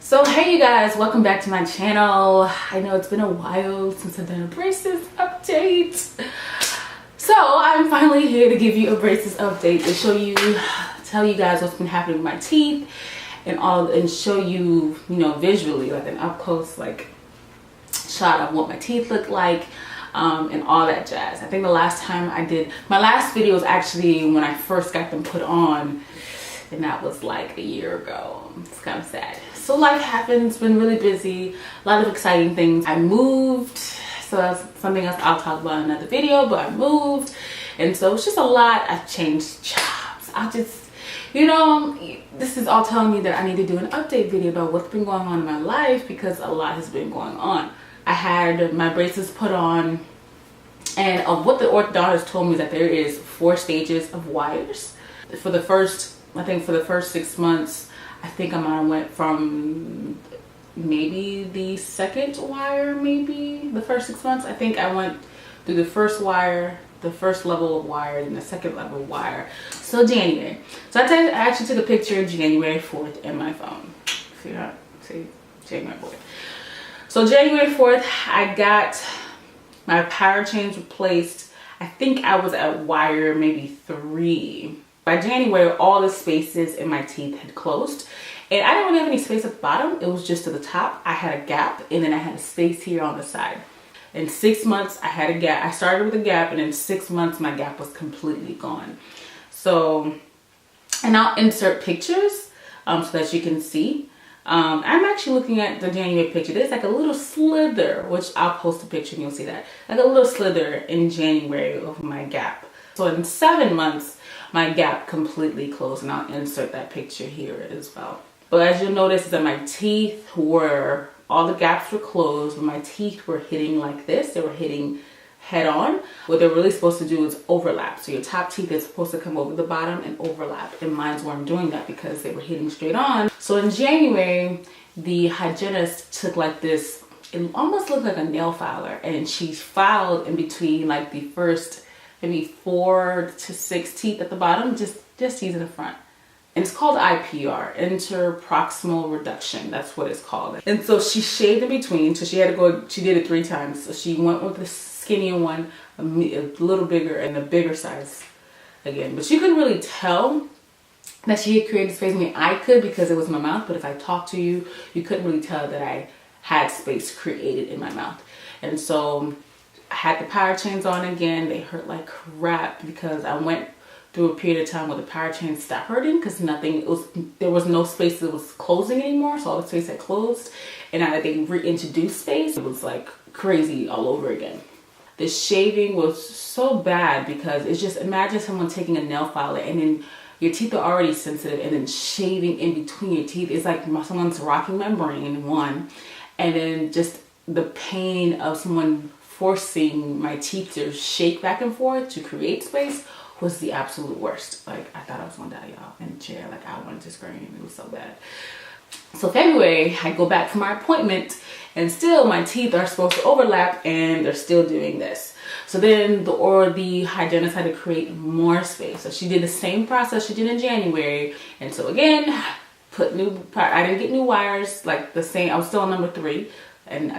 So hey you guys, welcome back to my channel. I know it's been a while since I've done a braces update. So I'm finally here to give you a braces update to tell you guys what's been happening with my teeth and show you, visually, like an up close shot of what my teeth look like and all that jazz. I think the last time I did, my last video was actually when I first got them put on, and that was like a year ago. It's kind of sad. So life happens, been really busy, a lot of exciting things. I moved, so that's something else I'll talk about in another video, but I moved, and so it's just a lot. I've changed jobs. This is all telling me that I need to do an update video about what's been going on in my life, because a lot has been going on. I had my braces put on, and what the orthodontist told me is that there is 4 stages of wires. For the first 6 months, I think I might have went from maybe the second wire, maybe the first 6 months. I think I went through the first wire, the first level of wire, and the second level of wire. So January. So I actually took a picture of January 4th in my phone. See January 4th. So January 4th, I got my Powerchains replaced. I think I was at wire maybe 3. By January, all the spaces in my teeth had closed, and I didn't really have any space at the bottom. It was just to the top. I had a gap, and then I had a space here on the side. In 6 months, I had a gap. I started with a gap, and in 6 months, my gap was completely gone. So, and I'll insert pictures so that you can see. I'm actually looking at the January picture. There's like a little slither, which I'll post a picture and you'll see that. Like a little slither in January of my gap. So in 7 months, my gap completely closed, and I'll insert that picture here as well. But as you'll notice is that my teeth all the gaps were closed, but my teeth were hitting like this. They were hitting head on. What they're really supposed to do is overlap. So your top teeth is supposed to come over the bottom and overlap, and mine weren't doing that because they were hitting straight on. So in January, the hygienist took like this, it almost looked like a nail filer, and she filed in between like the first maybe 4 to 6 teeth at the bottom, just teeth in the front. And it's called IPR, interproximal reduction. That's what it's called. And so she shaved in between. So she did it 3 times. So she went with the skinnier one, a little bigger, and a bigger size again. But she couldn't really tell that she had created space. I mean, I could because it was in my mouth, but if I talked to you, you couldn't really tell that I had space created in my mouth. And so I had the Powerchains on again. They hurt like crap because I went through a period of time where the Powerchains stopped hurting because there was no space that was closing anymore. So all the space had closed, and now that they reintroduced space, it was like crazy all over again. The shaving was so bad because it's just, imagine someone taking a nail filer and then your teeth are already sensitive, and then shaving in between your teeth. It's like someone's rocking my brain, one, and then just the pain of someone forcing my teeth to shake back and forth to create space was the absolute worst. Like, I thought I was gonna die, y'all, in the chair. Like, I wanted to scream. It was so bad. So February, I go back for my appointment, and still my teeth are supposed to overlap, and they're still doing this. So then the hygienist had to create more space. So she did the same process she did in January. And so again, I didn't get new wires, like the same. I was still on number 3, and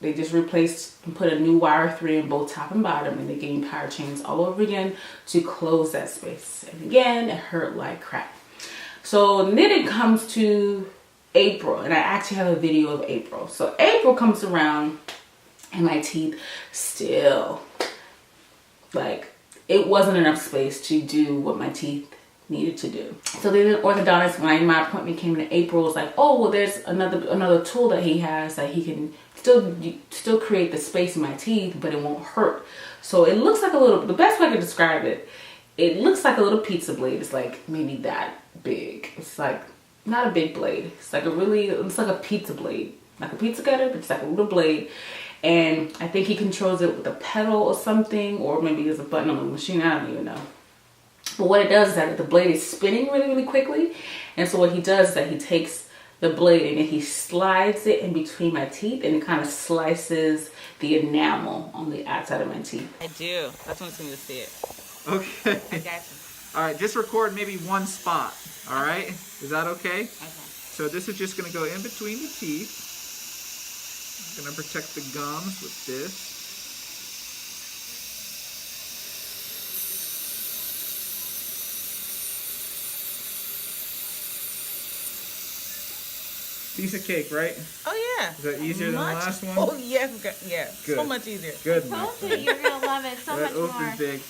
they just replaced and put a new wire 3 in both top and bottom, and they gave me Powerchains all over again to close that space. And again, it hurt like crap. So then it comes to April, and I actually have a video of April. So April comes around, and my teeth still, like, it wasn't enough space to do what my teeth needed to do. So then the orthodontist, when my appointment came in April, was like, oh, well, there's another tool that he has that he can still create the space in my teeth, but it won't hurt. So it looks like the best way I could describe it, it looks like a little pizza blade. It's like maybe that big. It's like not a big blade. It's like a pizza blade, like a pizza cutter, but it's like a little blade. And I think he controls it with a pedal or something, or maybe there's a button on the machine. I don't even know. But what it does is that the blade is spinning really, really quickly. And so what he does is that he takes the blade and then he slides it in between my teeth, and it kind of slices the enamel on the outside of my teeth. I do. That's when it's going to see it. Okay. I got you. All right, just record maybe one spot. All right? Is that okay? Okay. So this is just going to go in between the teeth. I'm going to protect the gums with this. Piece of cake, right? Oh yeah. Is that easier than the last one? Oh yeah, yeah. Good. So much easier. Good. I told you you're gonna love it so much oof more. is big.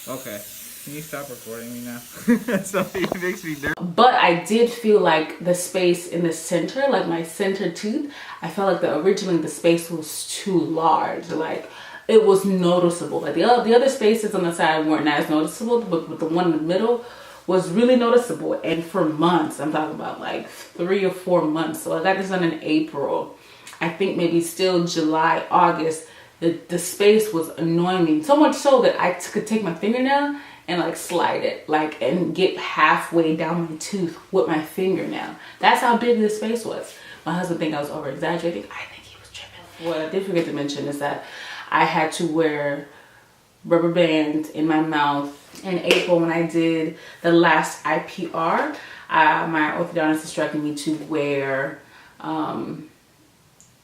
Okay. Can you stop recording me now? Something makes me nervous. But I did feel like the space in the center, like my center tooth, I felt like originally the space was too large. Like it was noticeable. Like the other spaces on the side weren't as noticeable, but the one in the middle was really noticeable. And for months, I'm talking about like 3 or 4 months. So I got this done in April. I think maybe still July, August. The space was annoying me so much so that I could take my fingernail and like slide it, like, and get halfway down my tooth with my fingernail. That's how big this space was. My husband think I was over exaggerating. I think he was tripping. What I did forget to mention is that I had to wear rubber bands in my mouth in April when I did the last IPR. My orthodontist instructed me to wear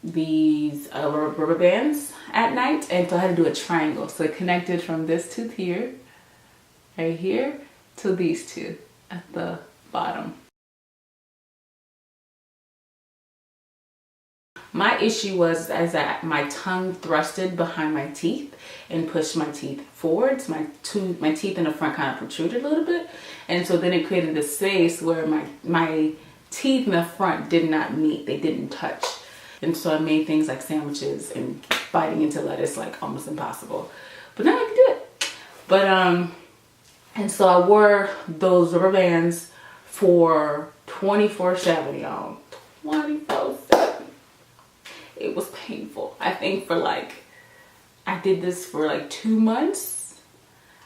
these rubber bands at night, and so I had to do a triangle. So it connected from this tooth here, right here, to these two at the bottom. My issue was as that my tongue thrusted behind my teeth and pushed my teeth forwards. My teeth in the front kind of protruded a little bit, and so then it created this space where my teeth in the front did not meet. They didn't touch. And so I made things like sandwiches and biting into lettuce like almost impossible. But now I can do it. But and so I wore those rubber bands for 24/7, y'all. 24/7. It was painful. I think I did this for like 2 months.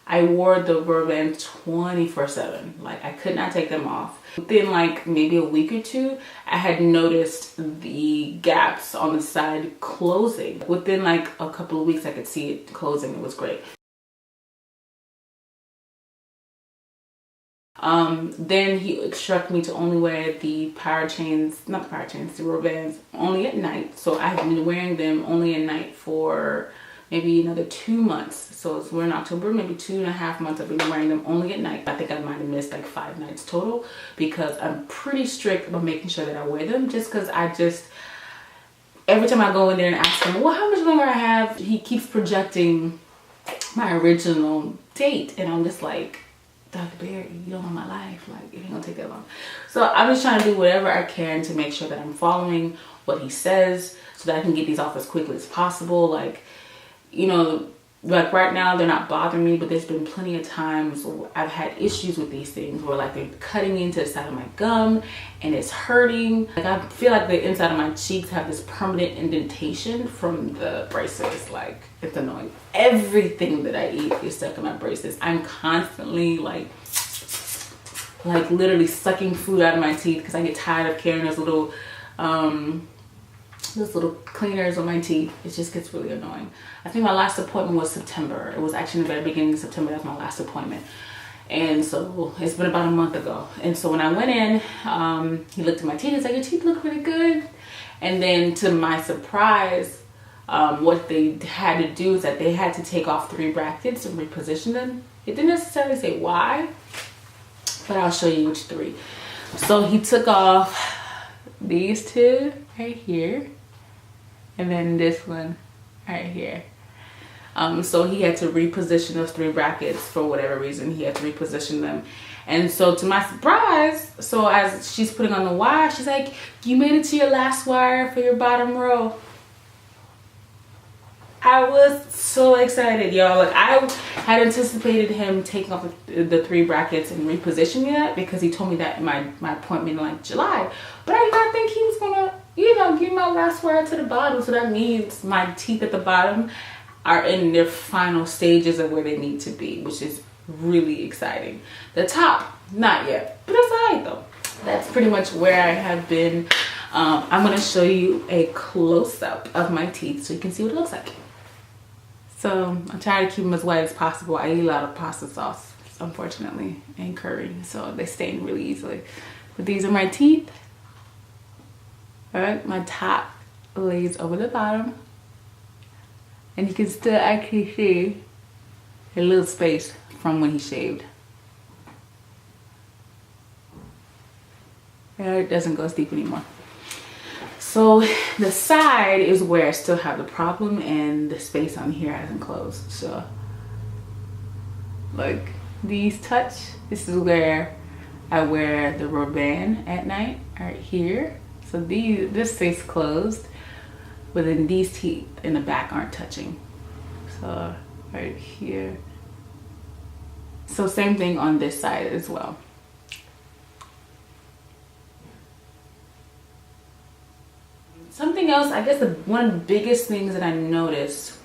I wore the rubber band 24/7. Like I could not take them off. Within like maybe a week or two, I had noticed the gaps on the side closing. Within like a couple of weeks, I could see it closing. It was great. Then he instructed me to only wear the Powerchains, not the Powerchains, the rubber bands only at night. So I've been wearing them only at night for maybe another 2 months. So we're in October, maybe 2.5 months I've been wearing them only at night. I think I might have missed like 5 nights total because I'm pretty strict about making sure that I wear them, just because every time I go in there and ask him, well, how much longer I have, he keeps projecting my original date. And I'm just like, Dr. Barry, you don't know my life. Like, it ain't gonna take that long. So I'm just trying to do whatever I can to make sure that I'm following what he says so that I can get these off as quickly as possible. Like, you know, like right now they're not bothering me, but there's been plenty of times where I've had issues with these things where like they're cutting into the side of my gum and it's hurting. Like I feel like the inside of my cheeks have this permanent indentation from the braces. Like it's annoying. Everything that I eat is stuck in my braces. I'm constantly like literally sucking food out of my teeth because I get tired of carrying those little cleaners on my teeth. It just gets really annoying. I think my last appointment was September. It was actually in the very beginning of September. That's my last appointment. And so it's been about a month ago. And so when I went in, he looked at my teeth. He's like, your teeth look really good. And then to my surprise, what they had to do is that they had to take off 3 brackets and reposition them. It didn't necessarily say why, but I'll show you which 3. So he took off these 2 right here, and then this one right here. So he had to reposition those 3 brackets for whatever reason. He had to reposition them. And so to my surprise, so as she's putting on the wire, she's like, you made it to your last wire for your bottom row. I was so excited, y'all. Like, I had anticipated him taking off the 3 brackets and repositioning that, because he told me that in my appointment in like July. But I did not think he was gonna, you know, give my last word to the bottom. So that means my teeth at the bottom are in their final stages of where they need to be, which is really exciting. The top, not yet, but it's alright though. That's pretty much where I have been. I'm gonna show you a close-up of my teeth so you can see what it looks like. So I'm trying to keep them as white as possible. I eat a lot of pasta sauce, unfortunately, and curry, so they stain really easily. But these are my teeth. All right, my top lays over the bottom, and you can still actually see a little space from when he shaved. It doesn't go as deep anymore. So the side is where I still have the problem, and the space on here hasn't closed. So like these touch, this is where I wear the rubber band at night, right here. So this stays closed, but then these teeth in the back aren't touching. So right here. So same thing on this side as well. Something else, I guess one of the biggest things that I noticed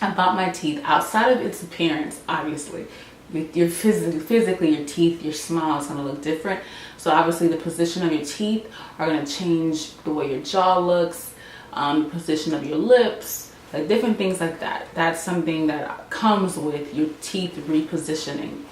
about my teeth, outside of its appearance, obviously, with your physically your teeth, your smile is going to look different. So obviously the position of your teeth are going to change the way your jaw looks, the position of your lips, like different things like that. That's something that comes with your teeth repositioning.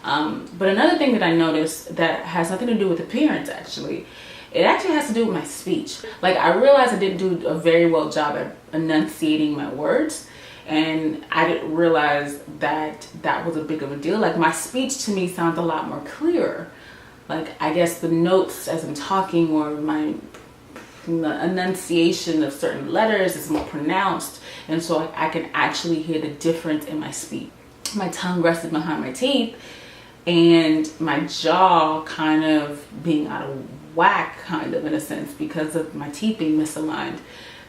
But another thing that I noticed that has nothing to do with appearance, actually, it actually has to do with my speech. Like, I realized I didn't do a very well job at enunciating my words, and I didn't realize that that was a big of a deal. Like, my speech to me sounds a lot more clearer. Like, I guess the notes as I'm talking, or the enunciation of certain letters is more pronounced, and so I can actually hear the difference in my speech. My tongue rested behind my teeth, and my jaw kind of being out of whack, kind of, in a sense, because of my teeth being misaligned,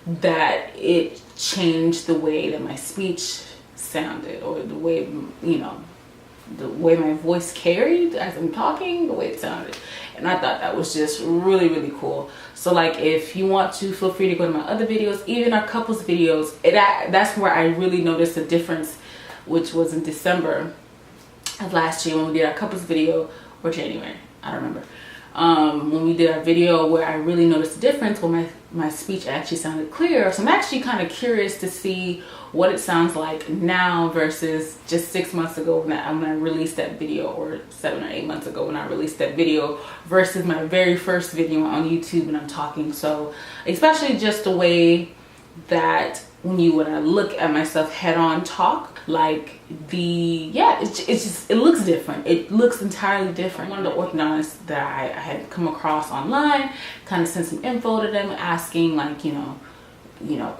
that it changed the way that my speech sounded, or the way, you know, the way my voice carried as I'm talking, the way it sounded. And I thought that was just really, really cool. So like, if you want to, feel free to go to my other videos, even our couples videos. That's where I really noticed the difference, which was in December of last year when we did our couples video, or January, I don't remember. When we did our video where I really noticed the difference, when my speech actually sounded clear. So I'm actually kind of curious to see what it sounds like now versus just 6 months ago when I released that video, or 7 or 8 months ago when I released that video, versus my very first video on YouTube when I'm talking. So especially just the way that when I look at myself head on talk, like it looks different. It looks entirely different. One of the orthodontists that I had come across online kind of sent some info to them, asking, like, you know,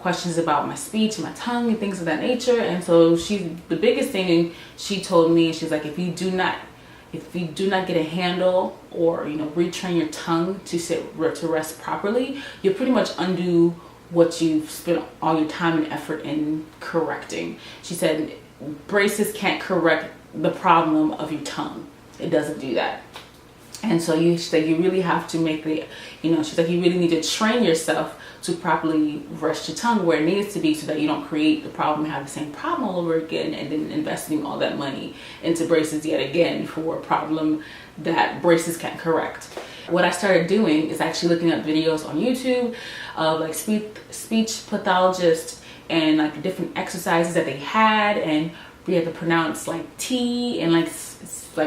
questions about my speech and my tongue and things of that nature. And so the biggest thing she told me, she's like, if you do not get a handle, or, you know, retrain your tongue to rest properly, you'll pretty much undo what you've spent all your time and effort in correcting. She said braces can't correct the problem of your tongue. It doesn't do that. And so you really have to make she's like, you really need to train yourself to properly rest your tongue where it needs to be, so that you don't create the problem and have the same problem all over again, and then investing all that money into braces yet again for a problem that braces can't correct. What I started doing is actually looking up videos on YouTube of like speech pathologists, and like the different exercises that they had, and we had to pronounce like T and like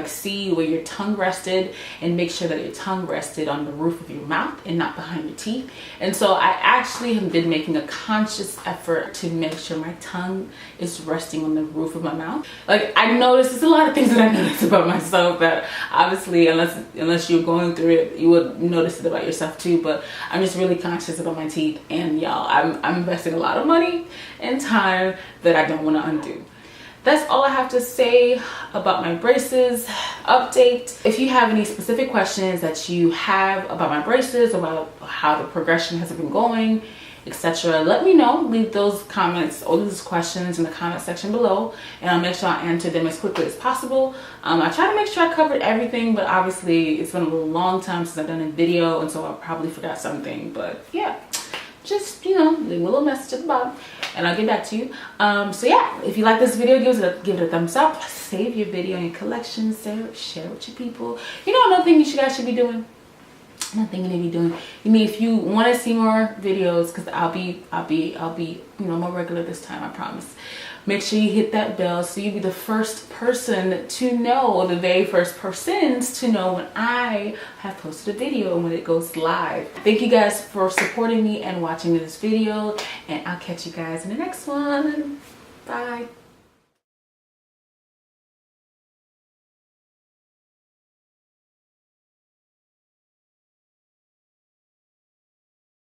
C where your tongue rested, and make sure that your tongue rested on the roof of your mouth and not behind your teeth. And so I actually have been making a conscious effort to make sure my tongue is resting on the roof of my mouth. Like, I noticed there's a lot of things that I noticed about myself that obviously unless you're going through it, you would notice it about yourself too. But I'm just really conscious about my teeth, and y'all, I'm investing a lot of money and time that I don't want to undo. That's all I have to say about my braces update. If you have any specific questions that you have about my braces, about how the progression has been going, etc. Let me know. Leave those comments or those questions in the comment section below, and I'll make sure I answer them as quickly as possible. I try to make sure I covered everything, but obviously it's been a little long time since I've done a video, and so I probably forgot something. But yeah, just, you know, leave a little message at the bottom and I'll get back to you. So yeah, if you like this video, give it a thumbs up, save your video in your collection, share it with your people. You know, another thing you guys should be doing, you mean, if you want to see more videos, because I'll be you know, more regular this time, I promise. Make sure you hit that bell so you'll be the first person to know, or the very first persons to know when I have posted a video and when it goes live. Thank you guys for supporting me and watching this video, and I'll catch you guys in the next one. Bye.